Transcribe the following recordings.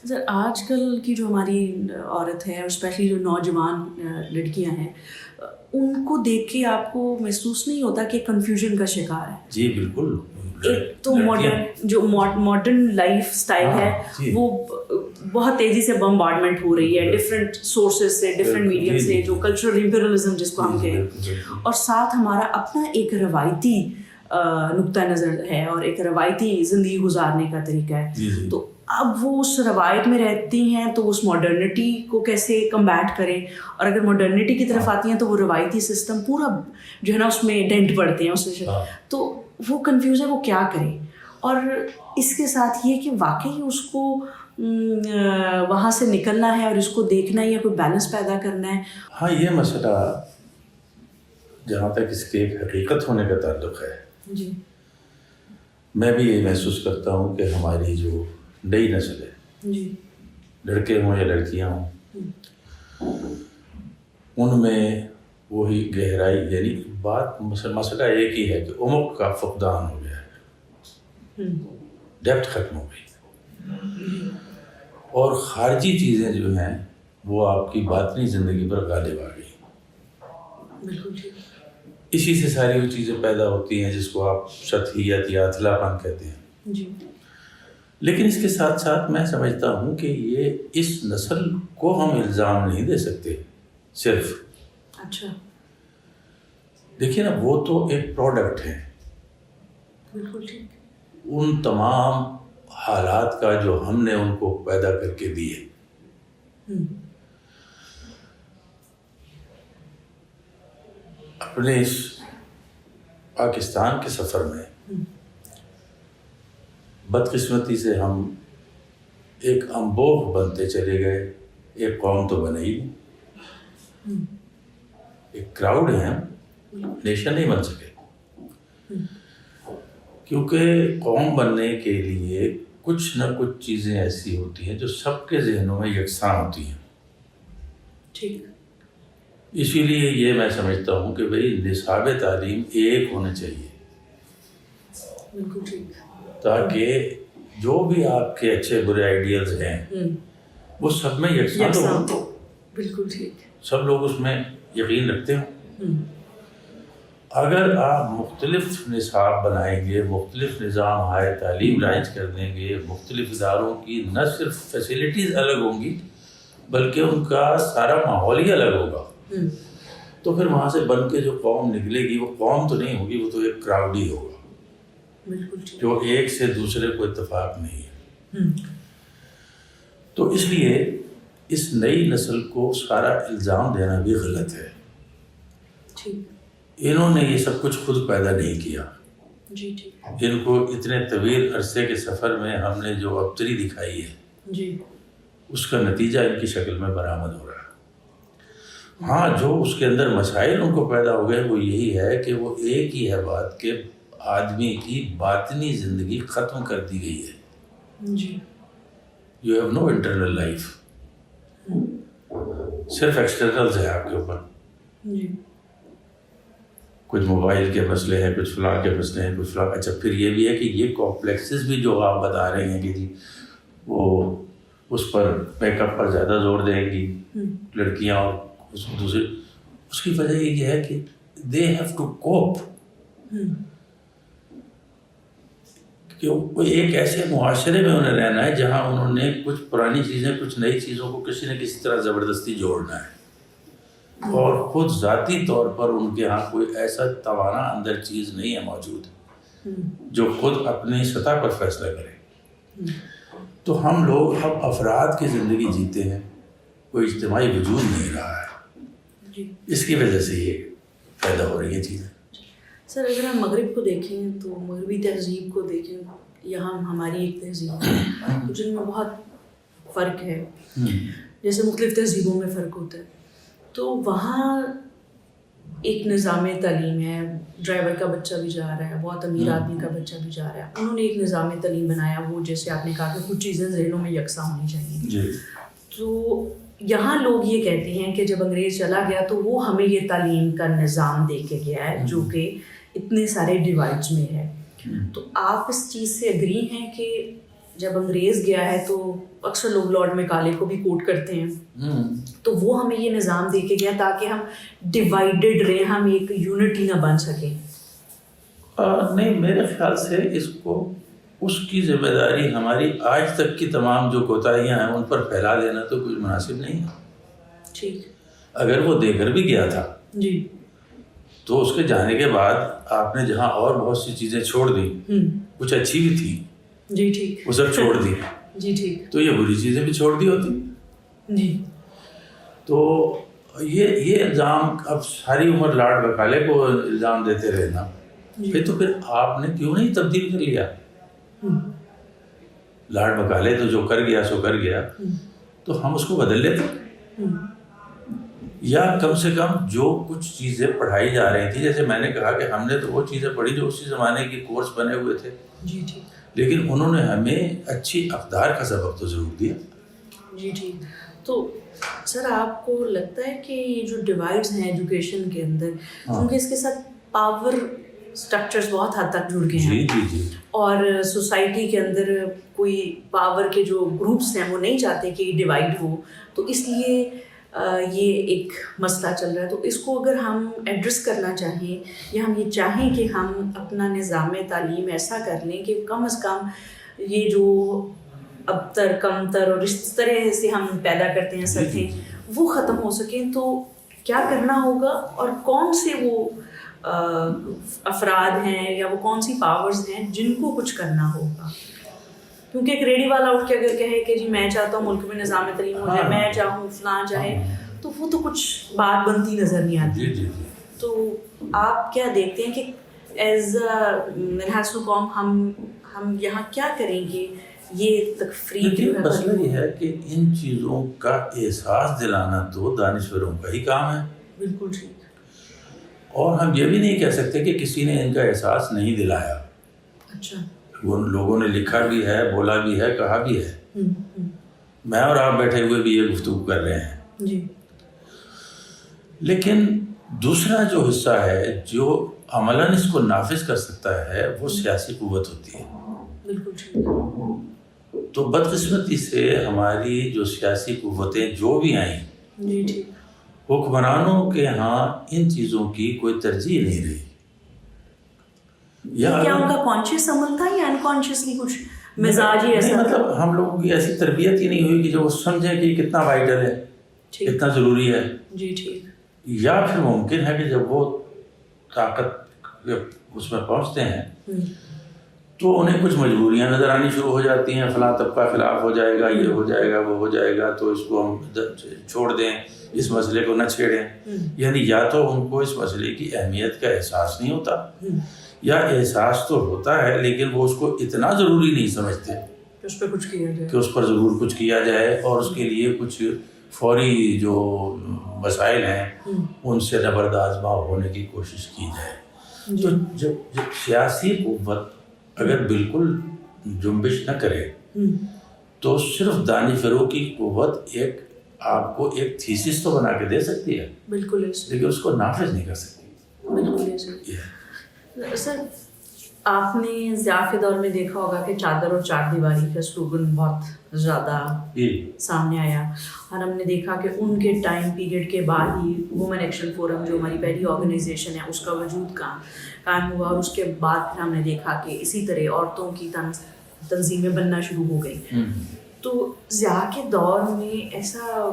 سر آج کل کی جو ہماری عورت ہے اور اسپیشلی جو نوجوان لڑکیاں ہیں ان کو دیکھ کے آپ کو محسوس نہیں ہوتا کہ کنفیوژن کا شکار ہے؟ جی بالکل. ایک تو ماڈرن لائف اسٹائل ہے وہ بہت تیزی سے بمبارڈمنٹ ہو رہی ہے ڈفرینٹ سورسز سے, ڈفرینٹ میڈیم سے, جو کلچرل امپیریلزم جس کو ہم کہیں, اور ساتھ ہمارا اپنا ایک روایتی نقطہ نظر ہے اور ایک روایتی زندگی گزارنے کا طریقہ ہے. تو اب وہ اس روایت میں رہتی ہیں تو اس ماڈرنٹی کو کیسے کمبیٹ کریں, اور اگر ماڈرنٹی کی طرف آتی ہیں تو وہ روایتی سسٹم پورا جو ہے نا اس میں ڈینٹ پڑتے ہیں اس سے, تو وہ کنفیوز ہے وہ کیا کرے. اور اس کے ساتھ یہ کہ واقعی اس کو وہاں سے نکلنا ہے اور اس کو دیکھنا ہے یا کوئی بیلنس پیدا کرنا ہے. ہاں یہ مسئلہ جہاں تک اس کے ایک حقیقت ہونے کا تعلق ہے, جی میں بھی یہ محسوس کرتا ہوں کہ ہماری جو نئی نسل ہے, جی لڑکے ہوں یا لڑکیاں ہوں, ان میں وہی گہرائی, یعنی بات مسئلہ ایک ہی ہے کہ عمق کا فقدان ہو گیا ہے, ڈیپتھ ختم ہو گئی, اور خارجی چیزیں جو ہیں وہ آپ کی باطنی زندگی پر غالب آ گئی. بالکل ٹھیک. اسی سے ساری وہ چیزیں پیدا ہوتی ہیں جس کو آپ سطحیت یا اطلاع پن کہتے ہیں. جی. لیکن اس کے ساتھ ساتھ میں سمجھتا ہوں کہ یہ اس نسل کو ہم الزام نہیں دے سکتے صرف. اچھا. دیکھیے نا, وہ تو ایک پروڈکٹ ہے بالکل ٹھیک ان تمام حالات کا جو ہم نے ان کو پیدا کر کے دیے. اپنے اس پاکستان کے سفر میں بدقسمتی سے ہم ایک امبوہ بنتے چلے گئے. ایک قوم تو بنے ہی نہیں, ایک کراؤڈ ہے, نیشن نہیں بن سکے. کیونکہ قوم بننے کے لیے کچھ نہ کچھ چیزیں ایسی ہوتی ہیں جو سب کے ذہنوں میں یکساں ہوتی ہیں. ٹھیک. اسی لیے یہ میں سمجھتا ہوں کہ بھئی نصاب تعلیم ایک ہونا چاہیے, بالکل ٹھیک, تاکہ جو بھی آپ کے اچھے برے آئیڈیلز ہیں وہ سب میں یکساں ہوں. بالکل ٹھیک. سب لوگ اس میں یقین رکھتے ہوں. اگر آپ مختلف نصاب بنائیں گے, مختلف نظام ہائے تعلیم رائج کر دیں گے, مختلف اداروں کی نہ صرف فیسلٹیز الگ ہوں گی بلکہ ان کا سارا ماحول ہی الگ ہوگا, تو پھر وہاں سے بن کے جو قوم نکلے گی وہ قوم تو نہیں ہوگی, وہ تو ایک کراؤڈ ہی ہوگا جو ایک سے دوسرے کو اتفاق نہیں ہے. تو اس لیے اس نئی نسل کو سارا الزام دینا بھی غلط ہے. انہوں نے یہ سب کچھ خود پیدا نہیں کیا. ان کو اتنے طویل عرصے کے سفر میں ہم نے جو ابتری دکھائی ہے اس کا نتیجہ ان کی شکل میں برآمد ہو رہا ہے. ہاں, جو اس کے اندر مسائل ان کو پیدا ہو گئے وہ یہی ہے کہ وہ ایک ہی ہے بات کہ آدمی کی باطنی زندگی ختم کر دی گئی ہے. You have no internal life, صرف ایکسٹرنلز ہیں آپ کے اوپر. کچھ موبائل کے مسئلے ہیں, کچھ فلاں کے مسئلے ہیں, کچھ فلاں. اچھا, پھر یہ بھی ہے کہ یہ کمپلیکسز بھی جو آپ بتا رہے ہیں کہ جی وہ اس پر میک اپ پر زیادہ زور دیں گی لڑکیاں, اور دوسرے, اس کی وجہ یہ ہے کہ دے ہیو ٹو کوپ. کہ ایک ایسے معاشرے میں انہیں رہنا ہے جہاں انہوں نے کچھ پرانی چیزیں, کچھ نئی چیزوں کو کسی نہ کسی طرح زبردستی جوڑنا ہے, اور خود ذاتی طور پر ان کے ہاں کوئی ایسا توانا اندر چیز نہیں ہے موجود جو خود اپنی سطح پر فیصلہ کرے. تو ہم لوگ اب افراد کی زندگی جیتے ہیں, کوئی اجتماعی وجود نہیں رہا ہے. اس کی وجہ سے یہ پیدا ہو رہی ہیں چیزیں. سر اگر ہم مغرب کو دیکھیں تو مغربی تہذیب کو دیکھیں, یہاں ہماری ایک تہذیب ہے جن میں بہت فرق ہے, جیسے مختلف تہذیبوں میں فرق ہوتا ہے. تو وہاں ایک نظام تعلیم ہے, ڈرائیور کا بچہ بھی جا رہا ہے, بہت امیر آدمی کا بچہ بھی جا رہا ہے. انہوں نے ایک نظام تعلیم بنایا, وہ جیسے آپ نے کہا کہ کچھ چیزیں ذہنوں میں یکساں ہونی چاہیے. تو یہاں لوگ یہ کہتے ہیں کہ جب انگریز چلا گیا تو وہ ہمیں یہ تعلیم کا نظام دے کے گیا ہے جو کہ اتنے سارے ڈیوائڈز میں ہے. تو آپ اس چیز سے اگری ہیں کہ جب انگریز گیا ہے تو اکثر لوگ لارڈ میکالے کو بھی کوٹ کرتے ہیں, تو وہ ہمیں یہ نظام دے کے گیا تاکہ ہم ڈیوائیڈڈ رہیں, ہم ایک یونٹی نہ بن سکیں. نہیں, میرے خیال سے اس کو اس کی ذمہ داری ہماری آج تک کی تمام جو کوتاہیاں ہیں ان پر پھیلا دینا تو کچھ مناسب نہیں ہے. ٹھیک. اگر وہ دے کر بھی گیا تھا جی, تو اس کے جانے کے بعد آپ نے جہاں اور بہت سی چیزیں چھوڑ دی, کچھ اچھی بھی تھی, جی ٹھیک, وہ سب چھوڑ دی. جی ٹھیک. تو یہ بری چیزیں بھی چھوڑ دی ہوتی. جی. تو یہ الزام اب ساری عمر لارڈ میکالے کو الزام دیتے رہنا, پھر آپ نے کیوں نہیں تبدیل کر لیا؟ لارڈ میکالے تو جو کر گیا سو کر گیا, تو ہم اس کو بدل لیتے, یا کم سے کم جو کچھ چیزیں پڑھائی جا رہی تھی, جیسے میں نے کہا کہ ہم نے تو وہ چیزیں پڑھی جو اسی زمانے کے کورس بنے ہوئے تھے. جی ٹھیک. لیکن انہوں نے ہمیں اچھی اقدار کا سبق تو ضرور دیا. جی ٹھیک. تو سر آپ کو لگتا ہے کہ یہ جو ڈیوائڈز ہیں ایجوکیشن کے اندر, کیونکہ اس کے ساتھ پاور اسٹرکچرز بہت حد تک جڑ گئے ہیں, جی جی, اور سوسائٹی کے اندر کوئی پاور کے جو گروپس ہیں وہ نہیں چاہتے کہ یہ ڈیوائڈ ہو, تو اس لیے یہ ایک مسئلہ چل رہا ہے. تو اس کو اگر ہم ایڈریس کرنا چاہیں, یا ہم یہ چاہیں کہ ہم اپنا نظام تعلیم ایسا کر لیں کہ کم از کم یہ جو ابتر کمتر اور اس طرح سے ہم پیدا کرتے ہیں سطحیں, وہ ختم ہو سکیں, تو کیا کرنا ہوگا, اور کون سے وہ افراد ہیں یا وہ کون سی پاورز ہیں جن کو کچھ کرنا ہوگا؟ کیونکہ ایک ریڈی والا اٹھ کے اگر کہے کہ جی میں چاہتا ہوں ملک میں نظام تعلیم ہو جائے, میں چاہوں فلاں چاہے, تو وہ تو کچھ بات بنتی نظر نہیں آتی. تو آپ کیا دیکھتے ہیں کہ ایز منہاج القوم ہم یہاں کیا کریں گے؟ یہ تفریق مسئلہ یہ ہے کہ ان چیزوں کا احساس دلانا تو دانشوروں کا ہی کام ہے. بالکل ٹھیک. اور ہم یہ بھی نہیں کہہ سکتے کہ کسی نے ان کا احساس نہیں دلایا. اچھا. وہ لوگوں نے لکھا بھی ہے, بولا بھی ہے, کہا بھی ہے. میں اور آپ بیٹھے ہوئے بھی یہ گفتگو کر رہے ہیں. جی. لیکن دوسرا جو حصہ ہے جو عملاً اس کو نافذ کر سکتا ہے وہ سیاسی قوت ہوتی ہے. بالکل ٹھیک. تو بدقسمتی سے ہماری جو سیاسی قوتیں جو بھی آئیں, جی ٹھیک, حکمرانوں کے ہاں ان چیزوں کی کوئی ترجیح نہیں رہی. کیا ان کا کانشیس عمل تھا یا انکانشیسلی کچھ مزاج ہی ایسا؟ مطلب ہم لوگوں کی ایسی تربیت ہی نہیں ہوئی کہ جو وہ سمجھیں کہ کتنا وائٹل ہے, کتنا ضروری ہے. جی ٹھیک. یا پھر ممکن ہے کہ جب وہ طاقت اس میں پہنچتے ہیں تو انہیں کچھ مجبوریاں نظر آنی شروع ہو جاتی ہیں, فلاں طبقہ خلاف ہو جائے گا, یہ ہو جائے گا, وہ ہو جائے گا, تو اس کو ہم چھوڑ دیں, اس مسئلے کو نہ چھیڑیں. یعنی یا تو ان کو اس مسئلے کی اہمیت کا احساس نہیں ہوتا, یا احساس تو ہوتا ہے لیکن وہ اس کو اتنا ضروری نہیں سمجھتے اس پہ کچھ کیا جائے, کہ اس پر ضرور کچھ کیا جائے, اور اس کے لیے کچھ فوری جو مسائل ہیں ان سے نبرد آزما ہونے کی کوشش کی جائے. تو جب سیاسی قوت اگر بالکل جنبش نہ کرے تو صرف دانشوروں کی قوت ایک آپ کو ایک تھیسس تو بنا کے دے سکتی ہے, بالکل, لیکن اس کو نافذ نہیں کر سکتی. بالکل. سر آپ نے ضیاء کے دور میں دیکھا ہوگا کہ چادر اور چار دیواری کا سلوگن بہت زیادہ سامنے آیا, اور ہم نے دیکھا کہ ان کے ٹائم پیریڈ کے بعد ہی وومن ایکشن فورم جو ہماری پہلی آرگنائزیشن ہے اس کا وجود قائم ہوا, اور اس کے بعد پھر ہم نے دیکھا کہ اسی طرح عورتوں کی تنظیمیں بننا شروع ہو گئیں. تو ضیاء کے دور میں ایسا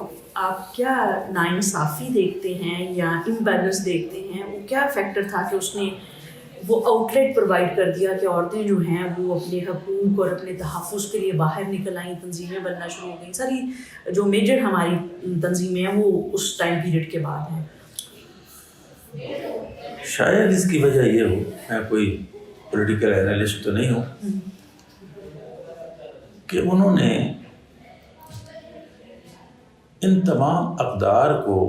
آپ کیا ناانصافی دیکھتے ہیں یا امبیلنس دیکھتے ہیں؟ وہ کیا فیکٹر تھا کہ اس نے وہ آؤٹ لیٹ پرووائڈ کر دیا کہ عورتیں جو ہیں وہ اپنے حقوق اور اپنے تحفظ کے لیے باہر نکل آئیں, تنظیمیں بننا شروع ہو گئیں؟ ساری جو میجر ہماری تنظیمیں ہیں وہ اس ٹائم پیریڈ کے بعد ہیں. شاید اس کی وجہ یہ ہو, میں کوئی پولیٹیکل اینالسٹ تو نہیں ہوں, کہ انہوں نے ان تمام اقدار کو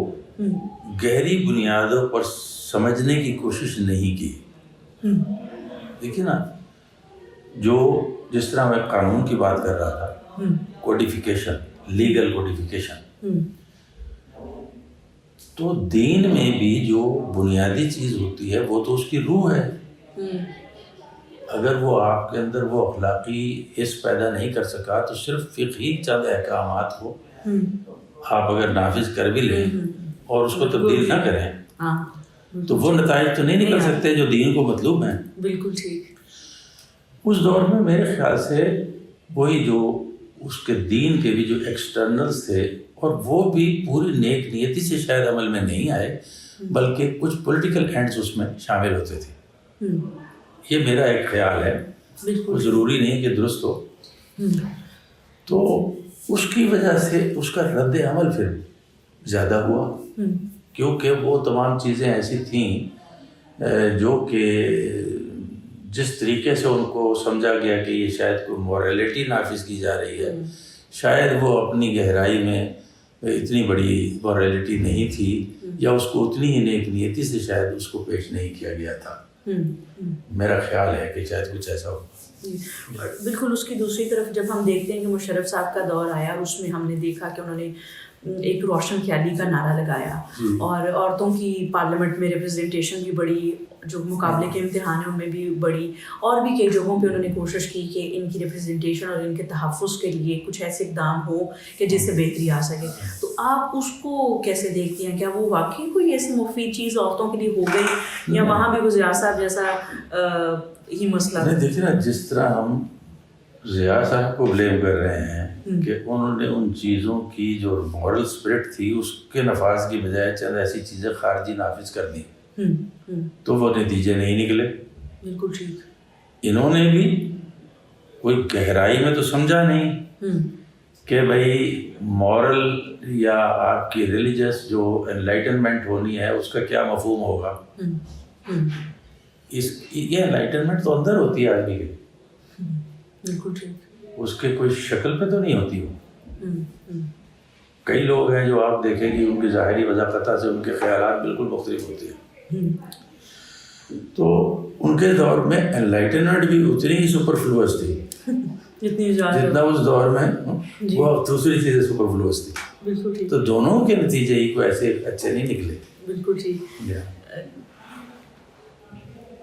گہری بنیادوں پر سمجھنے کی کوشش نہیں کی. دیکھیے نا, جس طرح میں قانون کی بات کر رہا تھا, کوڈیفیکیشن, لیگل کوڈیفیکیشن, تو دین میں بھی جو بنیادی چیز ہوتی ہے وہ تو اس کی روح ہے. اگر وہ آپ کے اندر وہ اخلاقی حس پیدا نہیں کر سکا تو صرف فقہی چند احکامات کو آپ اگر نافذ کر بھی لیں اور اس کو تبدیل نہ کریں تو وہ نتائج تو نہیں نکل سکتے جو دین کو مطلوب ہیں. بالکل ٹھیک. اس دور میں میرے خیال سے وہی جو اس کے دین کے بھی جو ایکسٹرنلز تھے اور وہ بھی پوری نیک نیتی سے شاید عمل میں نہیں آئے بلکہ کچھ پولیٹیکل اینڈز اس میں شامل ہوتے تھے. یہ میرا ایک خیال ہے, ضروری نہیں کہ درست ہو. تو اس کی وجہ سے اس کا رد عمل پھر زیادہ ہوا کیونکہ وہ تمام چیزیں ایسی تھیں جو کہ جس طریقے سے ان کو سمجھا گیا کہ یہ شاید کوئی مورالٹی نافذ کی جا رہی ہے, شاید وہ اپنی گہرائی میں اتنی بڑی مورالٹی نہیں تھی یا اس کو اتنی ہی نیک نیتی سے شاید اس کو پیش نہیں کیا گیا تھا. میرا خیال ہے کہ شاید کچھ ایسا ہو. بالکل. اس کی دوسری طرف جب ہم دیکھتے ہیں کہ مشرف صاحب کا دور آیا اور اس میں ہم نے دیکھا کہ انہوں نے ایک روشن خیالی کا نعرہ لگایا اور عورتوں کی پارلیمنٹ میں ریپرزنٹیشن بھی بڑی, جو مقابلے کے امتحان ہیں ان میں بھی بڑی, اور بھی کئی جگہوں پہ انہوں نے کوشش کی کہ ان کی ریپرزنٹیشن اور ان کے تحفظ کے لیے کچھ ایسے اقدام ہو کہ جس سے بہتری آ سکے. تو آپ اس کو کیسے دیکھتی ہیں؟ کیا وہ واقعی کوئی ایسی مفید چیز عورتوں کے لیے ہو گئی یا وہاں بھی وہ ضیاء صاحب جیسا ہی مسئلہ؟ نہیں, دیکھیے نا, جس طرح ہم ضیاء صاحب کو بلیم کر رہے ہیں کہ انہوں نے ان چیزوں کی جو مورل اسپرٹ تھی اس کے نفاذ کی بجائے چند ایسی چیزیں خارجی نافذ کر دیں تو وہ نتیجے نہیں نکلے. بالکل ٹھیک. انہوں نے بھی کوئی گہرائی میں تو سمجھا نہیں کہ بھائی مورل یا آپ کی ریلیجس جو انلائٹنمنٹ ہونی ہے اس کا کیا مفہوم ہوگا. یہ انلائٹنمنٹ تو اندر ہوتی ہے آدمی کے, بالکل ٹھیک, اس کے کوئی شکل پہ تو نہیں ہوتی وہ. کئی لوگ ہیں جو آپ دیکھیں گے ان کی ظاہری وضاحت سے ان کے خیالات بالکل مختلف ہوتے ہیں. تو ان کے دور میں انلائٹنمنٹ بھی اتنی ہی سپرفلوس تھی جتنا اس دور میں وہ دوسری چیزیں سپرفلوس تھی. تو دونوں کے نتیجے ہی کو ایسے اچھے نہیں نکلے. بالکل ٹھیک.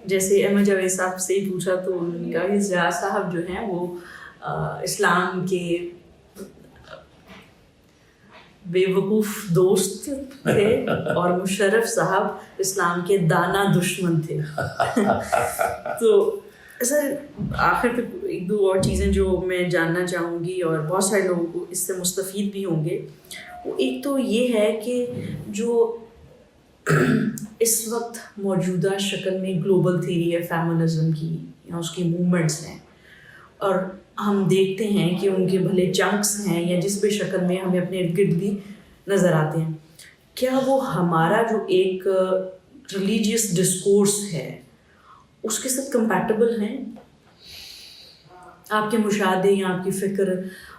جیسے احمد جاوید صاحب سے ہی پوچھا تو انہوں نے کہا کہ ضیاء صاحب جو ہیں وہ اسلام کے بے وقوف دوست تھے اور مشرف صاحب اسلام کے دانا دشمن تھے. تو سر آخر پہ ایک دو اور چیزیں جو میں جاننا چاہوں گی اور بہت سارے لوگ اس سے مستفید بھی ہوں گے. وہ ایک تو یہ ہے کہ جو اس وقت موجودہ شکل میں گلوبل تھیوری ہے فیمنزم کی یا اس کی موومنٹس ہیں اور ہم دیکھتے ہیں کہ ان کے بھلے چنکس ہیں یا جس بھی شکل میں ہمیں اپنے ارد گرد بھی نظر آتے ہیں, کیا وہ ہمارا جو ایک ریلیجیس ڈسکورس ہے اس کے ساتھ کمپیٹیبل ہیں آپ کے مشاہدے یا آپ کی فکر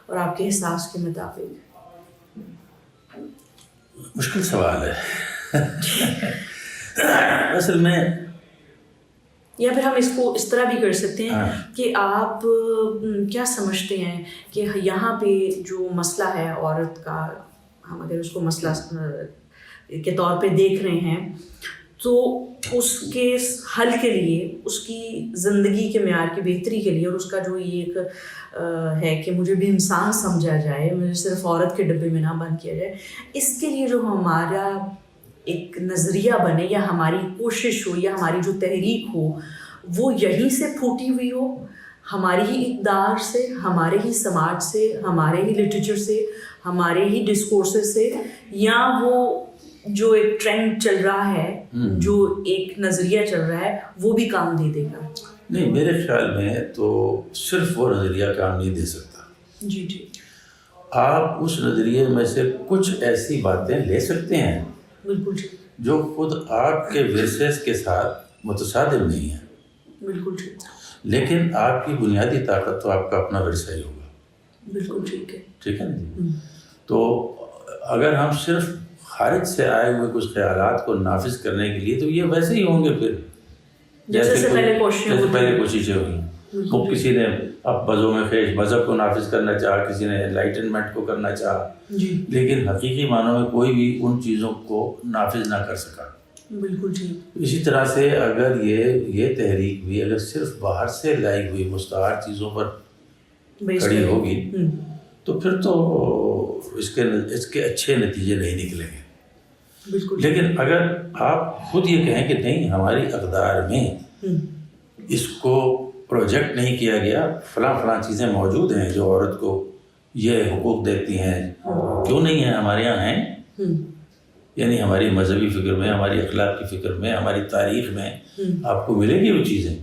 اور آپ کے احساس کے مطابق؟ مشکل سوال ہے اصل میں. یا پھر ہم اس کو اس طرح بھی کر سکتے ہیں کہ آپ کیا سمجھتے ہیں کہ یہاں پہ جو مسئلہ ہے عورت کا, ہم اگر اس کو مسئلہ کے طور پہ دیکھ رہے ہیں تو اس کے حل کے لیے, اس کی زندگی کے معیار کی بہتری کے لیے اور اس کا جو یہ ایک ہے کہ مجھے بھی انسان سمجھا جائے, مجھے صرف عورت کے ڈبے میں نہ بند کیا جائے, اس کے لیے جو ہمارا ایک نظریہ بنے یا ہماری کوشش ہو یا ہماری جو تحریک ہو وہ یہیں سے پھوٹی ہوئی ہو, ہماری ہی اقدار سے, ہمارے ہی سماج سے, ہمارے ہی لٹریچر سے, ہمارے ہی ڈسکورسز سے, یا وہ جو ایک ٹرینڈ چل رہا ہے, جو ایک نظریہ چل رہا ہے وہ بھی کام دے دے گا؟ نہیں, میرے خیال میں تو صرف وہ نظریہ کام نہیں دے سکتا. جی جی. آپ اس نظریے میں سے کچھ ایسی باتیں لے سکتے ہیں بالکل جو خود آپ کے ورثے کے ساتھ متصادم نہیں ہیں. بالکل ٹھیک. لیکن آپ کی بنیادی طاقت تو آپ کا اپنا ورثہ ہی ہوگا. بالکل ٹھیک ہے. ٹھیک ہے نا جی. تو اگر ہم صرف خارج سے آئے ہوئے کچھ خیالات کو نافذ کرنے کے لیے تو یہ ویسے ہی ہوں گے پھر جیسے پہلے کوششیں ہوئی. تو کسی نے اب بزوں میں خیش مذہب کو نافذ کرنا چاہا, کسی نے انلائٹنمنٹ کو کرنا چاہا, لیکن حقیقی معنوں میں کوئی بھی ان چیزوں کو نافذ نہ کر سکا. بالکل جی. اسی طرح سے اگر یہ تحریک بھی اگر صرف باہر سے لائی ہوئی مستعار چیزوں پر کھڑی ہوگی تو پھر تو اس کے اچھے نتیجے نہیں نکلیں گے. بالکل. لیکن اگر آپ خود یہ کہیں کہ نہیں ہماری اقدار میں اس کو پروجیکٹ نہیں کیا گیا، فلاں فلاں چیزیں موجود ہیں جو عورت کو یہ حقوق دیتی ہیں، کیوں نہیں ہیں، ہمارے یہاں ہیں، یعنی ہماری مذہبی فکر میں، ہماری اخلاق کی فکر میں، ہماری تاریخ میں آپ کو ملے گی وہ چیزیں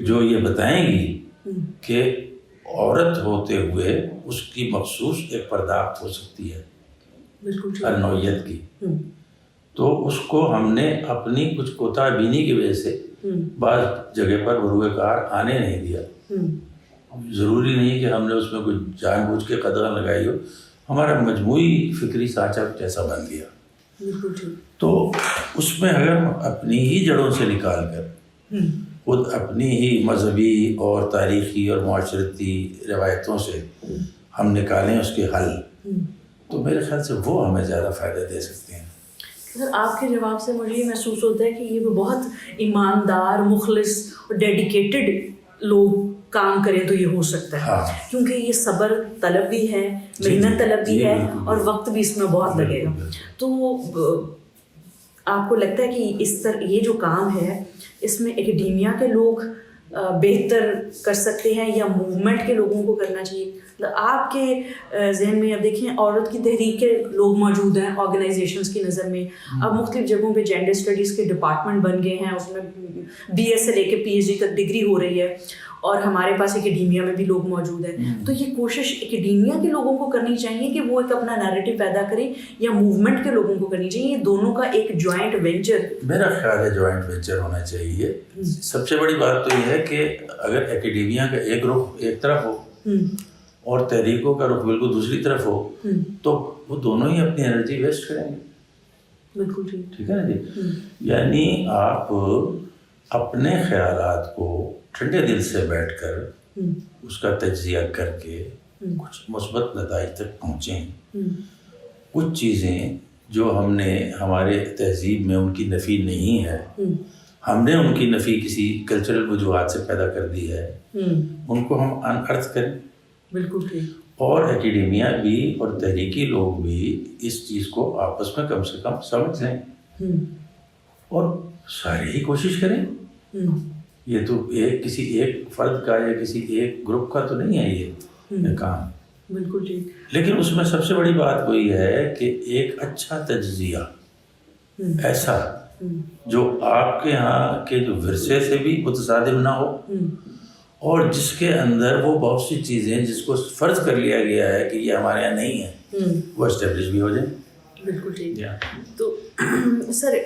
جو یہ بتائیں گی کہ عورت ہوتے ہوئے اس کی مخصوص ایک پرداخت ہو سکتی ہے ہر نوعیت کی. تو اس کو ہم نے اپنی کچھ کوتاہ بینی کی وجہ سے بعض جگہ پر بروئے کار آنے نہیں دیا. ضروری نہیں کہ ہم نے اس میں کوئی جان بوجھ کے قدغن لگائی ہو، ہمارا مجموعی فکری سانچہ جیسا بن گیا. تو اس میں اگر ہم اپنی ہی جڑوں سے نکال کر خود اپنی ہی مذہبی اور تاریخی اور معاشرتی روایتوں سے ہم نکالیں اس کے حل، تو میرے خیال سے وہ ہمیں زیادہ فائدہ دے سکتے ہیں. سر آپ کے جواب سے مجھے یہ محسوس ہوتا ہے کہ یہ بہت ایماندار، مخلص اور ڈیڈیکیٹڈ لوگ کام کریں تو یہ ہو سکتا ہے. کیونکہ یہ صبر طلب بھی ہے، محنت طلب بھی ہے، اور وقت بھی اس میں بہت لگے گا. تو آپ کو لگتا ہے کہ اس طرح یہ جو کام ہے اس میں اکیڈیمیا کے لوگ بہتر کر سکتے ہیں یا موومنٹ کے لوگوں کو کرنا چاہیے؟ آپ کے ذہن میں اب دیکھیں عورت کی تحریک کے لوگ موجود ہیں آرگنائزیشنس کی نظر میں. اب مختلف جگہوں پہ جینڈر اسٹڈیز کے ڈپارٹمنٹ بن گئے ہیں، اس میں BS سے لے کے PhD تک ڈگری ہو رہی ہے، اور ہمارے پاس اکیڈیمیا میں بھی لوگ موجود ہیں. تو یہ کوشش اکیڈیمیا کے لوگوں کو کرنی چاہیے کہ وہ ایک اپنا نیریٹو پیدا کریں، یا موومنٹ کے لوگوں کو کرنی چاہیے؟ یہ دونوں کا ایک جوائنٹ وینچر، میرا خیال ہے جوائنٹ وینچر ہونا چاہیے. سب سے بڑی بات تو یہ ہے کہ اگر اکیڈیمیا کا ایک رخ ایک طرف ہو اور تحریکوں کا رخ بالکل دوسری طرف ہو تو وہ دونوں ہی اپنی انرجی ویسٹ کریں گے. بالکل ٹھیک ہے نا جی. یعنی آپ اپنے خیالات کو ٹھنڈے دل سے بیٹھ کر اس کا تجزیہ کر کے کچھ مثبت نتائج تک پہنچیں. کچھ چیزیں جو ہم نے ہمارے تہذیب میں ان کی نفی نہیں ہے، ہم نے ان کی نفی کسی کلچرل وجوہات سے پیدا کر دی ہے، ان کو ہم انارتھ کریں. بالکل ٹھیک. اور اکیڈیمیا بھی اور تحریکی لوگ بھی اس چیز کو آپس میں کم سے کم سمجھ لیں اور سارے ہی کوشش کریں. یہ تو کسی ایک فرد کا یا کسی ایک گروپ کا تو نہیں ہے یہ کام. بالکل ٹھیک. لیکن اس میں سب سے بڑی بات وہی ہے کہ ایک اچھا تجزیہ ایسا جو آپ کے یہاں کے جو ورثے سے بھی متصادم نہ ہو، اور جس کے اندر وہ بہت سی چیزیں جس کو فرض کر لیا گیا ہے کہ یہ ہمارے یہاں نہیں ہے، وہ اسٹیبلش بھی ہو جائیں. بالکل ٹھیک. تو سر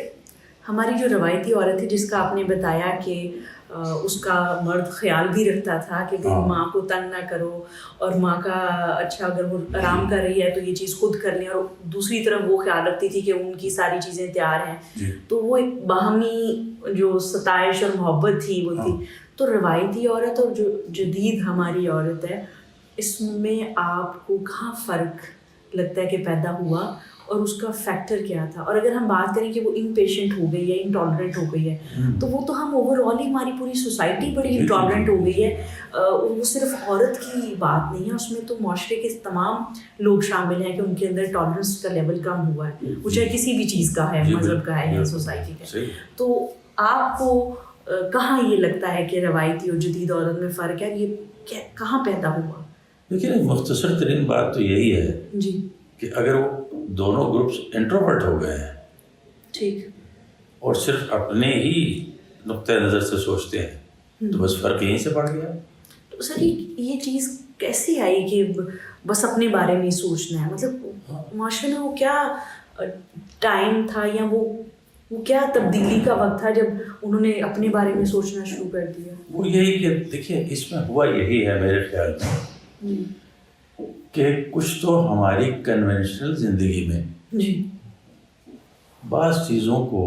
ہماری جو روایتی عورت تھی جس کا آپ نے بتایا کہ اس کا مرد خیال بھی رکھتا تھا کہ ماں کو تنگ نہ کرو، اور ماں کا اچھا اگر وہ آرام کر رہی ہے تو یہ چیز خود کر لیں، اور دوسری طرف وہ خیال رکھتی تھی کہ ان کی ساری چیزیں تیار ہیں. تو وہ ایک باہمی جو ستائش اور محبت تھی وہ تھی. تو روایتی عورت اور جو جدید ہماری عورت ہے، اس میں آپ کو کہاں فرق لگتا ہے کہ پیدا ہوا، اور اس کا فیکٹر کیا تھا؟ اور اگر ہم بات کریں کہ وہ امپیشنٹ ہو گئی ہے، انٹالرنٹ ہو گئی ہے، تو وہ تو ہم اوور آل ہی ہماری پوری سوسائٹی بڑی انٹالرنٹ ہو گئی ہے. وہ صرف عورت کی بات نہیں ہے، اس میں تو معاشرے کے تمام لوگ شامل ہیں کہ ان کے اندر ٹالرنس کا لیول کم ہوا ہے، وہ چاہے کسی بھی چیز کا ہے، مذہب کا ہے یا سوسائٹی کا. تو آپ کو کہاں یہ لگتا ہے کہ روایتی اور جدید عورت میں فرق ہے؟ یہ کہاں پیدا ہوا؟ دیکھیے مختصر ترین بات تو یہی ہے جی کہ اگر وہ دونوں گروپس انٹروورٹ ہو گئے ہیں، ٹھیک، اور صرف اپنے ہی نقطۂ نظر سے سوچتے ہیں، تو بس فرق یہیں سے پڑ گیا. تو سر یہ چیز کیسے آئی کہ بس اپنے بارے میں ہی سوچنا ہے؟ مطلب معاشرے میں وہ کیا ٹائم تھا یا وہ کیا تبدیلی کا وقت تھا جب انہوں نے اپنے بارے میں سوچنا شروع کر دیا؟ وہ یہی کہ دیکھیے اس میں ہوا یہی ہے میرے خیال میں کہ کچھ تو ہماری کنونشنل زندگی میں بعض چیزوں کو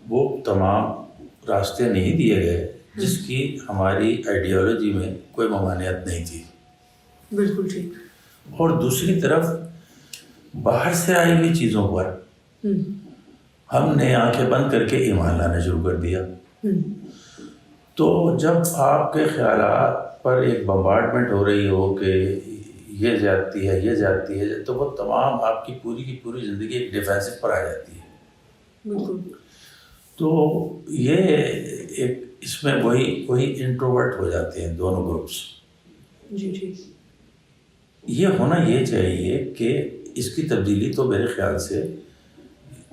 وہ تمام راستے نہیں دیے گئے جس کی ہماری آئیڈیالوجی میں کوئی ممانعت نہیں تھی. بالکل ٹھیک. اور دوسری طرف باہر سے آئی ہوئی چیزوں پر ہم نے آنکھیں بند کر کے ایمان لانا شروع کر دیا. تو جب آپ کے خیالات پر ایک بمبارڈمنٹ ہو رہی ہو کہ یہ زیادتی ہے، یہ زیادتی ہے، تو وہ تمام آپ کی پوری زندگی ایک ڈیفینسو پر آ جاتی ہے. بالکل. تو یہ ایک اس میں وہی انٹروورٹ ہو جاتے ہیں دونوں گروپس. جی جی. یہ ہونا یہ چاہیے کہ اس کی تبدیلی تو میرے خیال سے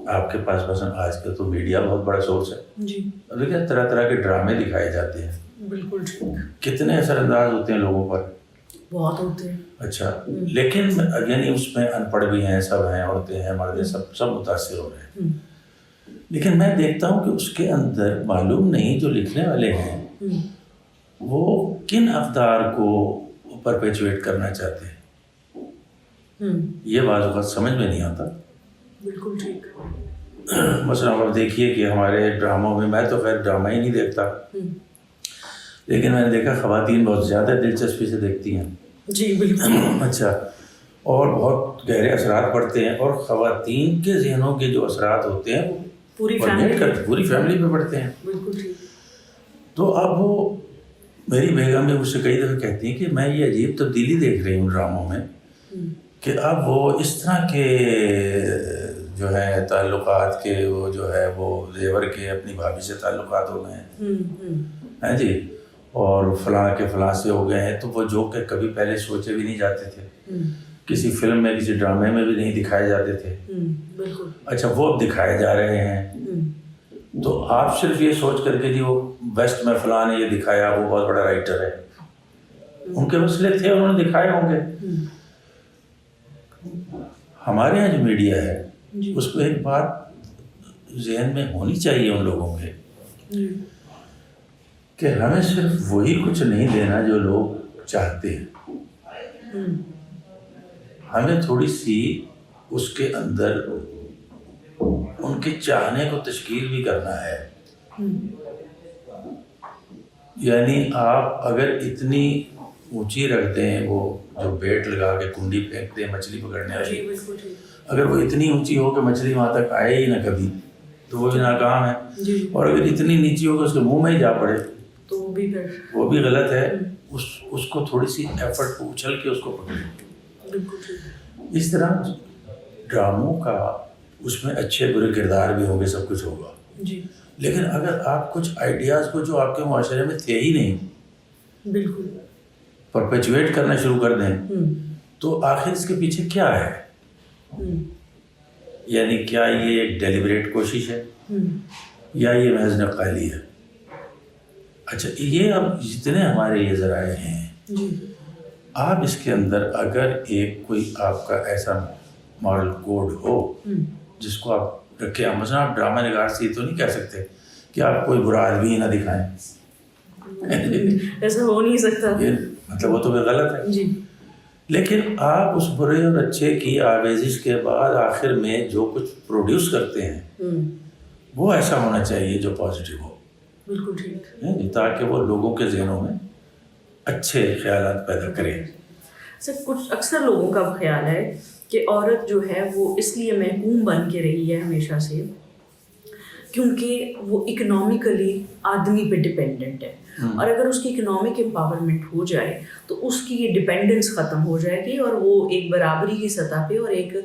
آپ کے پاس مثلا آج کل تو میڈیا بہت بڑا سورس ہے. جی. لیکن طرح طرح کے ڈرامے دکھائے جاتے ہیں. بالکل ٹھیک. کتنے اثر انداز ہوتے ہیں لوگوں پر. بہت ہوتے ہیں. اچھا. لیکن یعنی اس میں ان پڑھ بھی ہیں، سب ہیں، عورتیں ہیں، مرد ہیں، سب متاثر ہو رہے ہیں. لیکن میں دیکھتا ہوں کہ اس کے اندر معلوم نہیں جو لکھنے والے ہیں وہ کن اقدار کو پرپیچویٹ کرنا چاہتے ہیں. یہ بعض اوقات سمجھ میں نہیں آتا. بالکل ٹھیک. مثلا آپ دیکھیے کہ ہمارے ڈراموں میں، میں تو خیر ڈرامہ ہی نہیں دیکھتا، لیکن میں نے دیکھا خواتین بہت زیادہ دلچسپی سے دیکھتی ہیں. جی بالکل. اچھا. اور بہت گہرے اثرات پڑتے ہیں، اور خواتین کے ذہنوں کے جو اثرات ہوتے ہیں وہ پوری فیملی پہ پڑتے ہیں. بالکل ٹھیک. تو اب وہ میری بیگم بھی مجھ سے کئی دفعہ کہتی ہیں کہ میں یہ عجیب تبدیلی دیکھ رہی ہوں ڈراموں میں کہ اب وہ اس طرح کے جو ہے تعلقات کے وہ جو ہے وہ زیور کے اپنی بھابھی سے تعلقات ہو گئے ہیں. ہاں جی. اور فلاں کے فلاں سے ہو گئے ہیں. تو وہ جو کہ کبھی پہلے سوچے بھی نہیں جاتے تھے، کسی فلم میں کسی ڈرامے میں بھی نہیں دکھائے جاتے تھے. بالکل. اچھا وہ اب دکھائے جا رہے ہیں. تو آپ صرف یہ سوچ کر کے جی وہ ویسٹ میں فلاں نے یہ دکھایا، وہ بہت بڑا رائٹر ہے، ان کے مسئلے تھے، انہوں نے دکھائے ہوں گے. ہمارے یہاں جو میڈیا ہے اس کو ایک بات ذہن میں ہونی چاہیے ان لوگوں کے کہ ہمیں صرف وہی کچھ نہیں دینا جو لوگ چاہتے ہیں، ہمیں تھوڑی سی اس کے اندر ان کے چاہنے کو تشکیل بھی کرنا ہے. یعنی آپ اگر اتنی اونچی رکھ دیں، وہ جو بیٹ لگا کے کنڈی پھینکتے ہیں مچھلی پکڑنے والی، اگر وہ اتنی اونچی ہو کہ مچھلی وہاں تک آئے ہی نہ کبھی تو وہ بھی ناکام ہے. اور اگر اتنی نیچی ہو کہ اس کے منہ میں ہی جا پڑے تو وہ بھی غلط ہے. اس کو تھوڑی سی ایفرٹ کو اچھل کے اس کو پکڑیں. اس طرح ڈراموں کا اس میں اچھے برے کردار بھی ہوں گے، سب کچھ ہوگا. لیکن اگر آپ کچھ آئیڈیاز کو جو آپ کے معاشرے میں تھے ہی نہیں بالکل پرپیچویٹ کرنا شروع کر دیں تو آخر اس کے پیچھے کیا ہے؟ یعنی کیا یہ ایک ڈیلیبریٹ کوشش ہے یا یہ محض نقالی ہے؟ اچھا. یہ اب جتنے ہمارے یہ ذرائع ہیں آپ اس کے اندر اگر ایک کوئی آپ کا ایسا ماڈل کوڈ ہو جس کو آپ رکھیں، مثلا آپ ڈرامہ نگار سے تو نہیں کہہ سکتے کہ آپ کوئی برا آدمی ہی نہ دکھائیں، ایسا ہو نہیں سکتا. مطلب وہ تو غلط ہے. لیکن آپ اس برے اور اچھے کی آمیزش کے بعد آخر میں جو کچھ پروڈیوس کرتے ہیں وہ ایسا ہونا چاہیے جو پازیٹیو ہو. بالکل ٹھیک. تاکہ وہ لوگوں کے ذہنوں میں اچھے خیالات پیدا کریں. کچھ اکثر لوگوں کا خیال ہے کہ عورت جو ہے وہ اس لیے محکوم بن کے رہی ہے ہمیشہ سے کیونکہ وہ اکنامکلی آدمی پہ ڈپینڈنٹ ہے، اور اگر اس کی اکنامک امپاورمنٹ ہو جائے تو اس کی یہ ڈپینڈنس ختم ہو جائے گی، اور وہ ایک برابری کی سطح پہ اور ایک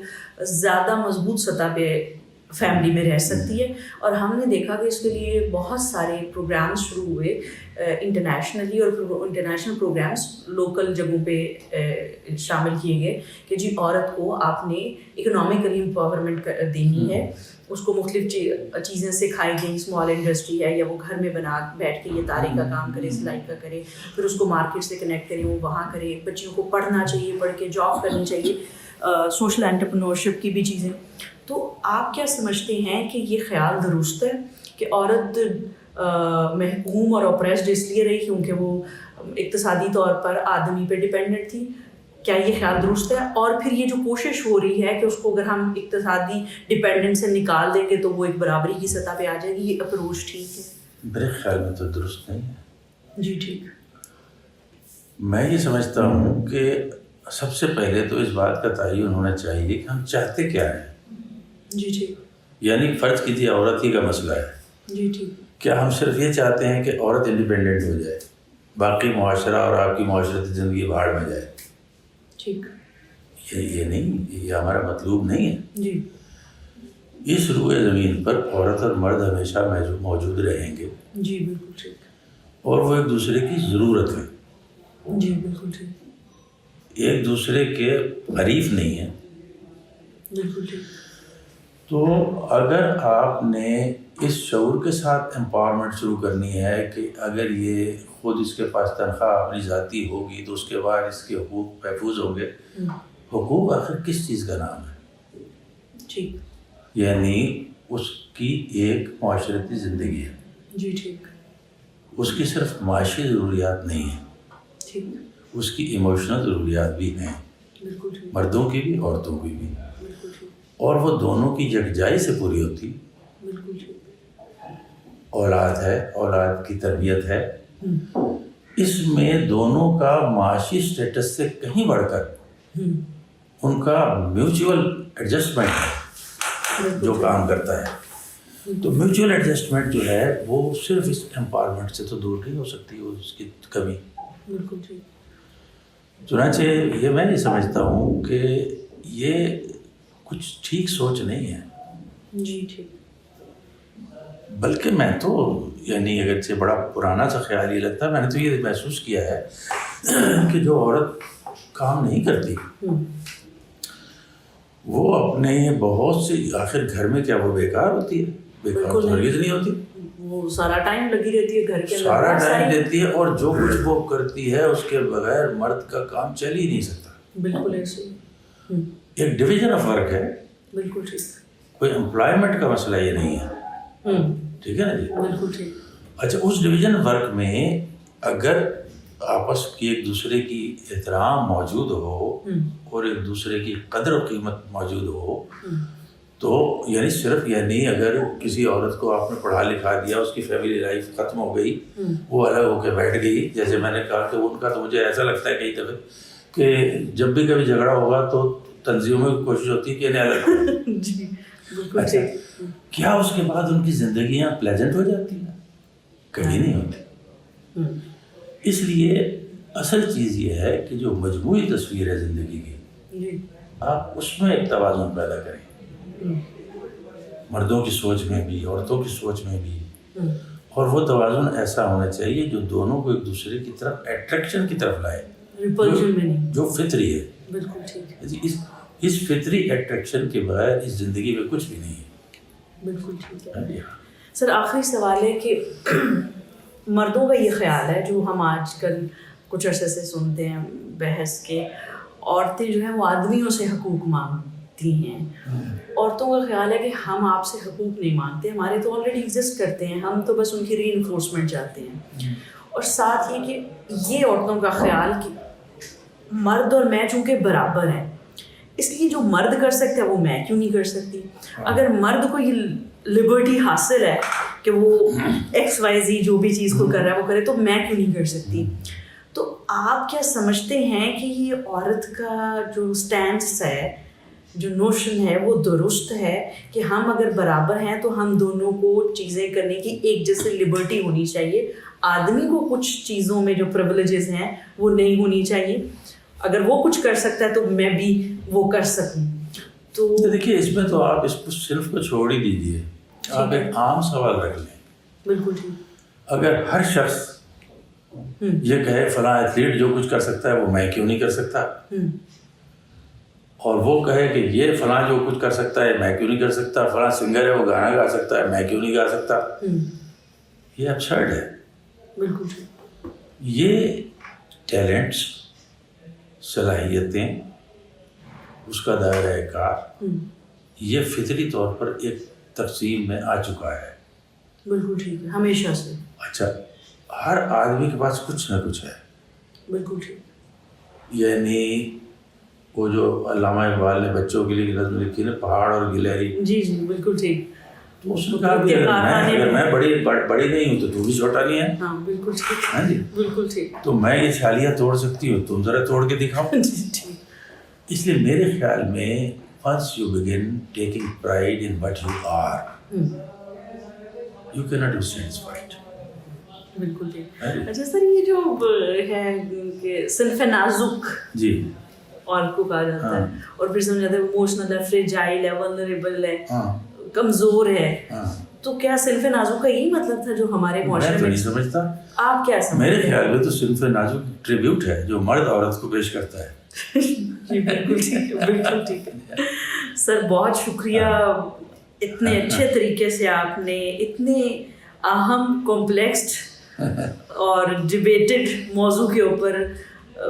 زیادہ مضبوط سطح پہ فیملی میں رہ سکتی ہے. اور ہم نے دیکھا کہ اس کے لیے بہت سارے پروگرامز شروع ہوئے انٹرنیشنلی، اور انٹرنیشنل پروگرامز لوکل جگہوں پہ شامل کیے گئے کہ جی عورت کو آپ نے اکنامکلی امپاورمنٹ دینی ہے، اس کو مختلف چیزیں سکھائی گئیں، اسمال انڈسٹری ہے یا وہ گھر میں بنا بیٹھ کے یہ تارے کا کام کرے، سلائی کا کرے، پھر اس کو مارکیٹ سے کنیکٹ کرے، وہ وہاں کرے. بچیوں کو پڑھنا چاہیے، پڑھ کے جاب کرنی چاہیے، سوشل انٹرپرینورشپ کی بھی چیزیں. تو آپ کیا سمجھتے ہیں کہ یہ خیال درست ہے کہ عورت محکوم اور اپریسڈ اس لیے رہی کیونکہ وہ اقتصادی طور پر آدمی پہ ڈپینڈنٹ تھی؟ کیا یہ خیال درست ہے؟ اور پھر یہ جو کوشش ہو رہی ہے کہ اس کو اگر ہم اقتصادی ڈپینڈنٹ سے نکال دیں گے تو وہ ایک برابری کی سطح پہ آ جائے گی، یہ اپروچ ٹھیک ہے؟ میرے خیال میں تو درست نہیں ہے. جی ٹھیک. میں یہ سمجھتا ہوں کہ سب سے پہلے تو اس بات کا تعین ہونا چاہیے کہ ہم چاہتے کیا ہیں. جی ٹھیک. یعنی فرض کیجیے عورت ہی کا مسئلہ ہے. جی ٹھیک. کیا ہم صرف یہ چاہتے ہیں کہ عورت انڈیپینڈنٹ ہو جائے, باقی معاشرہ اور آپ کی معاشرتی زندگی بھاڑ میں جائے؟ ٹھیک. یہ نہیں, یہ ہمارا مطلوب نہیں ہے. جی. اس روئے زمین پر عورت اور مرد ہمیشہ موجود رہیں گے. جی بالکل ٹھیک. اور وہ ایک دوسرے کی ضرورت ہے. جی بالکل ٹھیک. ایک دوسرے کے حریف نہیں ہیں. بالکل ٹھیک. تو اگر آپ نے اس شعور کے ساتھ امپاورمنٹ شروع کرنی ہے کہ اگر یہ خود اس کے پاس تنخواہ اپنی ذاتی ہوگی تو اس کے بعد اس کے حقوق محفوظ ہوں گے. حقوق آخر کس چیز کا نام ہے؟ ٹھیک. یعنی اس کی ایک معاشرتی زندگی ہے. جی ٹھیک. اس کی صرف معاشی ضروریات نہیں ہیں. ٹھیک. اس کی ایموشنل ضروریات بھی ہیں. بالکل ٹھیک. مردوں کی بھی عورتوں کی بھی. بالکل ٹھیک. اور وہ دونوں کی یکجائی سے پوری ہوتی. بالکل ٹھیک. اولاد ہے, اولاد کی تربیت ہے. اس میں دونوں کا معاشی سٹیٹس سے کہیں بڑھ کر ان کا میوچول ایڈجسٹمنٹ ہے جو کام کرتا ہے. تو میوچول ایڈجسٹمنٹ جو ہے وہ صرف اس امپاورمنٹ سے تو دور نہیں ہو سکتی, وہ اس کی کمی. بالکل ٹھیک. چنانچہ یہ میں نہیں سمجھتا ہوں کہ یہ کچھ ٹھیک سوچ نہیں ہے. جی ٹھیک. بلکہ میں تو یعنی اگرچہ بڑا پرانا سا خیال یہ لگتا ہے, میں نے تو یہ محسوس کیا ہے کہ جو عورت کام نہیں کرتی وہ اپنے بہت سی, آخر گھر میں کیا وہ بیکار ہوتی ہے؟ بیکار تو ہرگز نہیں ہوتی. وہ سارا ٹائم لگی رہتی ہے گھر کے اندر, سارا ٹائم دیتی ہے, اور جو کچھ وہ کرتی ہے اس کے بغیر مرد کا کام چل ہی نہیں سکتا. بالکل ایسے ایک ڈویژن آف ورک ہے. بالکل ٹھیک. کوئی امپلائمنٹ کا مسئلہ یہ نہیں ہے. ٹھیک ہے نا جی. بالکل ٹھیک. اچھا, اس ڈویژن ورک میں اگر آپس کی ایک دوسرے کی احترام موجود ہو اور ایک دوسرے کی قدر و قیمت موجود ہو تو یعنی صرف یعنی اگر کسی عورت کو آپ نے پڑھا لکھا دیا, اس کی فیملی لائف ختم ہو گئی, وہ الگ ہو کے بیٹھ گئی, جیسے میں نے کہا کہ ان کا تو مجھے ایسا لگتا ہے کئی دفعہ کہ جب بھی کبھی جھگڑا ہوگا تو تنظیموں کی کوشش ہوتی ہے کہ انہیں الگ کرو. جی بالکل. اچھا, کیا اس کے بعد ان کی زندگیاں پلیزنٹ ہو جاتی ہیں؟ کبھی نہیں ہوتی. اس لیے اصل چیز یہ ہے کہ جو مجموعی تصویر ہے زندگی کی, آپ اس میں ایک توازن پیدا کریں, مردوں کی سوچ میں بھی عورتوں کی سوچ میں بھی. اور وہ توازن ایسا ہونا چاہیے جو دونوں کو ایک دوسرے کی طرف اٹریکشن کی طرف لائے, جو فطری ہے. بالکل ٹھیک. اس فطری اٹریکشن کے بغیر اس زندگی میں کچھ بھی نہیں ہے. بالکل ٹھیک ہے. سر آخری سوال ہے کہ مردوں کا یہ خیال ہے جو ہم آج کل کچھ عرصے سے سنتے ہیں بحث کے, عورتیں جو ہیں وہ آدمیوں سے حقوق مانگتی ہیں. عورتوں کا خیال ہے کہ ہم آپ سے حقوق نہیں مانگتے, ہمارے تو آلریڈی ایگزسٹ کرتے ہیں, ہم تو بس ان کی ری انفورسمنٹ چاہتے ہیں. اور ساتھ یہ کہ یہ عورتوں کا خیال کہ مرد اور میں چونکہ برابر ہیں, اس لیے جو مرد کر سکتا ہے وہ میں کیوں نہیں کر سکتی. اگر مرد کو یہ لبرٹی حاصل ہے کہ وہ ایکس وائی زی جو بھی چیز کو کر رہا ہے وہ کرے, تو میں کیوں نہیں کر سکتی. تو آپ کیا سمجھتے ہیں کہ یہ عورت کا جو سٹینس ہے, جو نوشن ہے, وہ درست ہے کہ ہم اگر برابر ہیں تو ہم دونوں کو چیزیں کرنے کی ایک جیسے لبرٹی ہونی چاہیے, آدمی کو کچھ چیزوں میں جو پریولیجز ہیں وہ نہیں ہونی چاہیے, اگر وہ کچھ کر سکتا ہے تو میں بھی وہ کر سکوں. تو دیکھیے اس میں تو آپ اس کو صرف کو چھوڑ ہی دیجیے, آپ ایک عام سوال رکھ لیں. بالکل ٹھیک. اگر ہر شخص یہ کہے فلاں ایتھلیٹ جو کچھ کر سکتا ہے وہ میں کیوں نہیں کر سکتا, اور وہ کہے کہ یہ فلاں جو کچھ کر سکتا ہے میں کیوں نہیں کر سکتا, فلاں سنگر ہے وہ گانا گا سکتا ہے میں کیوں نہیں گا سکتا, یہ ابسرڈ ہے. بالکل ٹھیک. یہ ٹیلنٹس, صلاحیتیں, اس کا دائرۂ کار یہ فطری طور پر ایک تقسیم میں آ چکا ہے. بالکل ٹھیک ہے, ہمیشہ سے. اچھا, ہر آدمی کے پاس کچھ نہ کچھ ہے. بالکل ٹھیک. یعنی وہ جو علامہ اقبال نے بچوں کے لیے نظم لکھی نا, پہاڑ اور گلہری. جی جی بالکل ٹھیک. تو اس نے کہا کہ اگر میں بڑی نہیں ہوں تو بھی چھوٹا نہیں ہے. ہاں بالکل ٹھیک. ہاں جی بالکل ٹھیک. تو میں یہ چھالیاں توڑ سکتی ہوں, تم ذرا توڑ کے دکھاؤ. جی ٹھیک. اس لیے میرے خیال میں once you begin taking pride in what you are, you cannot be satisfied. بالکل ٹھیک. اچھا سر, یہ جو ہے کہ صنف نازک جی عورت کو کہا جاتا ہے, اور پھر سمجھا جاتا ہے ایموشنل ہے, فریجائل ہے, ولنریبل ہے, کمزور ہے, تو کیا صنف نازک کا یہی مطلب تھا جو ہمارے معاشرے میں؟ میں نہیں سمجھتا. آپ کیا سمجھتے ہیں؟ میرے خیال میں تو صنف نازک ٹریبیوٹ ہے جو مرد عورت کو پیش کرتا ہے. جی بالکل ٹھیک ہے, بالکل ٹھیک ہے سر, بہت شکریہ. اتنے اچھے طریقے سے آپ نے اتنے اہم, کمپلیکسڈ اور ڈبیٹڈ موضوع کے اوپر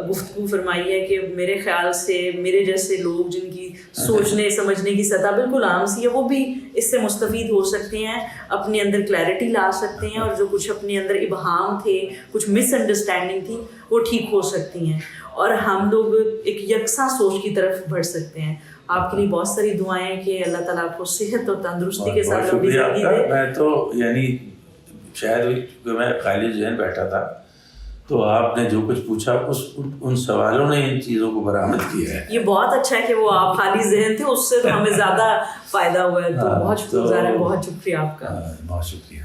گفتگو فرمائی ہے کہ میرے خیال سے میرے جیسے لوگ جن کی سوچنے سمجھنے کی سطح بالکل عام سی ہے, وہ بھی اس سے مستفید ہو سکتے ہیں, اپنے اندر کلیئرٹی لا سکتے ہیں, اور جو کچھ اپنے اندر ابہام تھے, کچھ مس انڈرسٹینڈنگ تھی, وہ ٹھیک ہو سکتی ہیں, اور ہم لوگ ایک یکساں سوچ کی طرف بڑھ سکتے ہیں. آپ کے لیے بہت ساری دعائیں کہ اللہ تعالیٰ آپ کو صحت اور تندرستی کے ساتھ لمبی زندگی دے. میں تو یعنی شاید میں خالی ذہن بیٹھا تھا, تو آپ نے جو کچھ پوچھا ان سوالوں نے ان چیزوں کو برآمد کیا ہے. یہ بہت اچھا ہے کہ وہ آپ خالی ذہن تھے, اس سے ہمیں زیادہ فائدہ ہوا ہے, تو بہت شکریہ, بہت شکریہ آپ کا. بہت شکریہ.